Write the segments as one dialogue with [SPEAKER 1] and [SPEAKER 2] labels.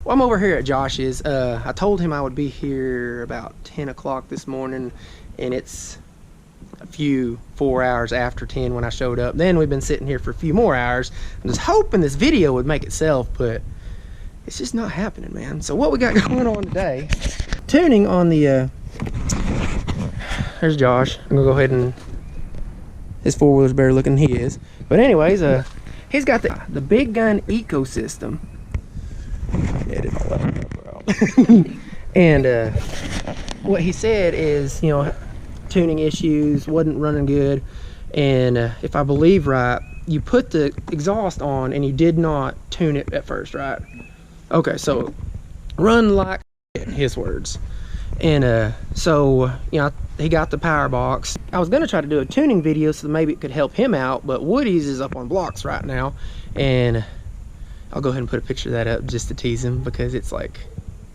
[SPEAKER 1] Well, I'm over here at Josh's. I told him I would be here about 10 o'clock this morning, and it's a few 4 hours after 10 when I showed up. Then we've been sitting here for a few more hours. I'm just hoping this video would make itself, but it's just not happening, man. So what we got going on today, tuning on the, there's Josh. I'm gonna go ahead and, his four-wheeler's better looking than he is. But anyways, he's got the Big Gun ecosystem. Edit all that out. And what he said is, you know, tuning issues, wasn't running good. And if I believe right, you put the exhaust on and you did not tune it at first, right? Okay, so run like shit, his words. And so, you know, he got the power box. I was gonna try to do a tuning video so maybe it could help him out, but Woody's is up on blocks right now, and I'll go ahead and put a picture of that up just to tease him, because it's like,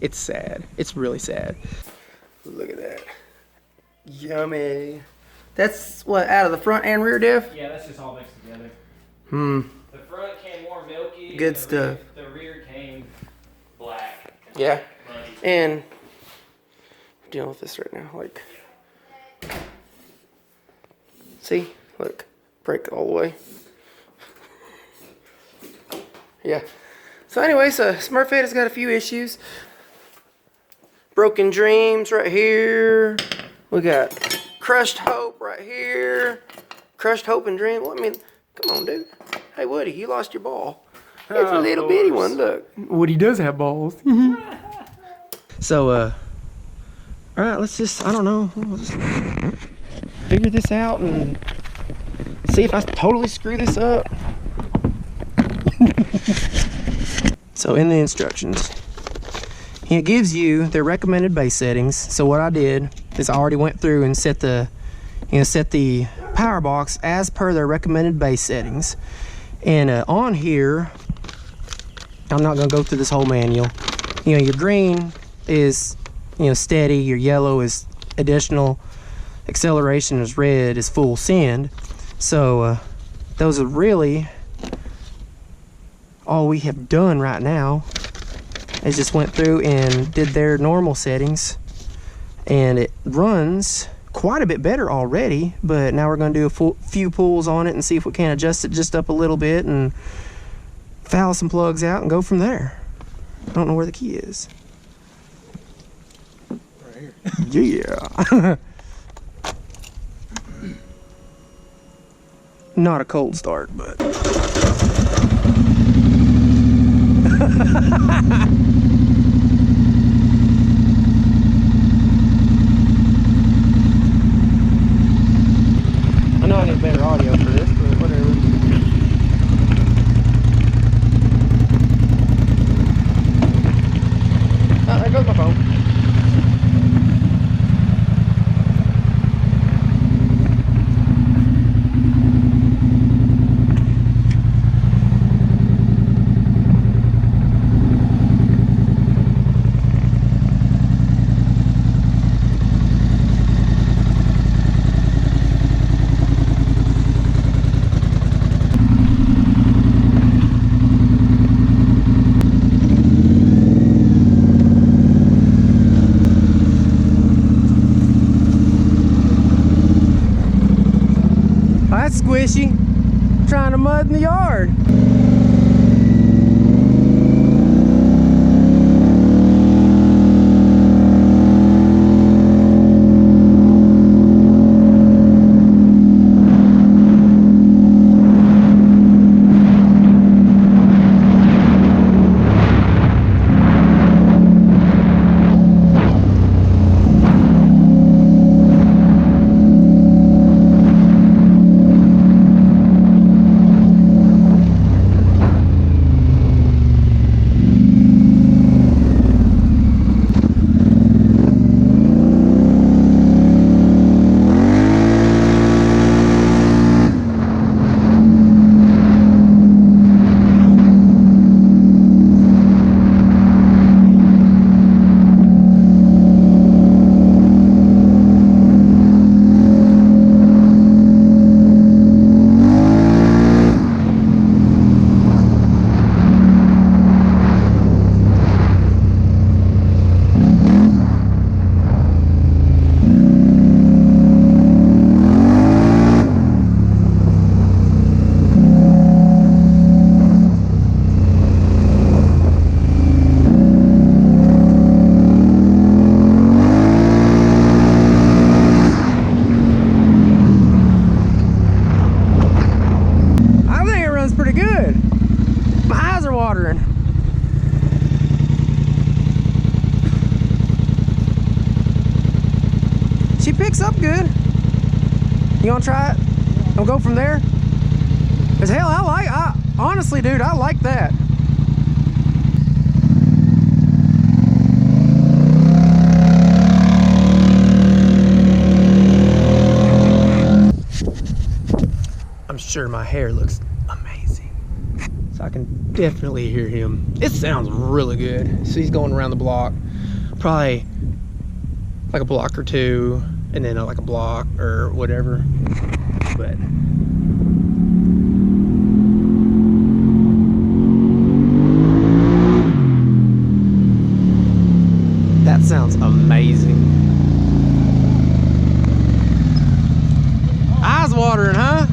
[SPEAKER 1] it's sad. It's really sad. Look at that. Yummy. That's what, out of the front and rear diff?
[SPEAKER 2] Yeah, that's just all mixed together.
[SPEAKER 1] The
[SPEAKER 2] front came more milky.
[SPEAKER 1] Good stuff.
[SPEAKER 2] The rear came black.
[SPEAKER 1] Yeah.
[SPEAKER 2] Muddy.
[SPEAKER 1] And I'm dealing with this right now. Like, see? Look. Brake all the way. Yeah. So anyways, Smurfette has got a few issues. Broken dreams right here. We got crushed hope right here. Crushed hope and dream. Well, I mean, come on, dude. Hey, Woody, you lost your ball. It's a little bitty one. Look. Woody does have balls. So, all right, let's just, I don't know. We'll just figure this out and see if I totally screw this up. So in the instructions, it gives you the recommended base settings. So what I did is I already went through and set the, set the power box as per their recommended base settings. And on here, I'm not gonna go through this whole manual. You know, your green is, steady. Your yellow is additional acceleration. Is red is full send. So those are really all we have done right now. Is just went through and did their normal settings, and it runs quite a bit better already. But now we're going to do a few pulls on it and see if we can adjust it just up a little bit and foul some plugs out and go from there. I don't know where the key is. Right here. Yeah. Not a cold start, but I know I need better audio for this, but whatever. Oh, there goes my phone. That's squishy. Trying to mud in the yard. picks up good. You gonna try it? We'll go from there. Cause hell, honestly, dude, I like that. I'm sure my hair looks amazing. So I can definitely hear him. It sounds really good. So he's going around the block, probably like a block or two, and then like a block or whatever. But that sounds amazing. Eyes watering, huh?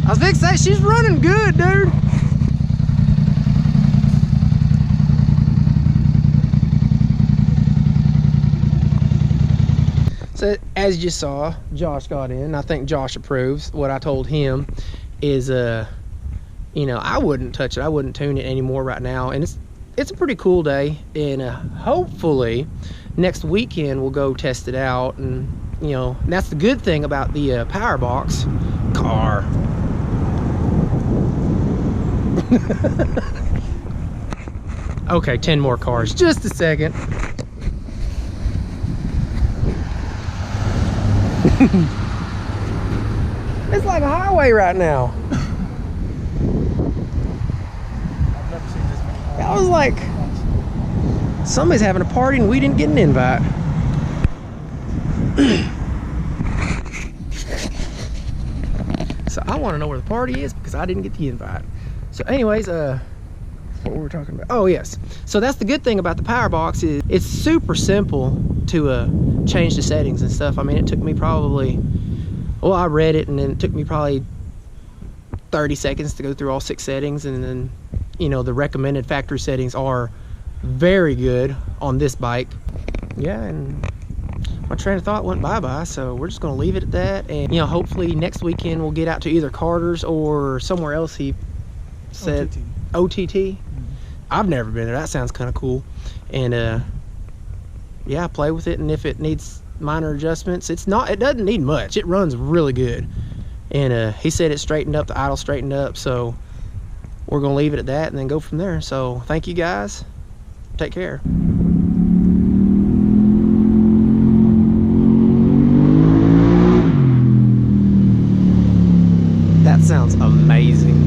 [SPEAKER 1] I was fixing to say, she's running good, dude. So as you saw, Josh got in. I think Josh approves. What I told him is, you know, I wouldn't touch it. I wouldn't tune it anymore right now. And it's a pretty cool day. And hopefully next weekend we'll go test it out. And you know, that's the good thing about the power box car. Okay, 10 more cars. Just a second. It's like a highway right now.
[SPEAKER 3] I've never seen this many.
[SPEAKER 1] I was like, somebody's having a party and we didn't get an invite. So I want to know where the party is because I didn't get the invite. So anyways, what were we talking about? Oh yes, so that's the good thing about the power box is it's super simple to change the settings and stuff. I mean, it took me probably, well, I read it and then it took me probably 30 seconds to go through all 6 settings. And then, you know, the recommended factory settings are very good on this bike. Yeah, and my train of thought went bye-bye, so we're just gonna leave it at that. And you know, hopefully next weekend we'll get out to either Carter's or somewhere else. He said OTT. Mm-hmm. I've never been there. That sounds kind of cool. And yeah, play with it, and if it needs minor adjustments, it doesn't need much. It runs really good. And he said it straightened up, the idle straightened up, so we're gonna leave it at that and then go from there. So thank you guys, take care. That sounds amazing.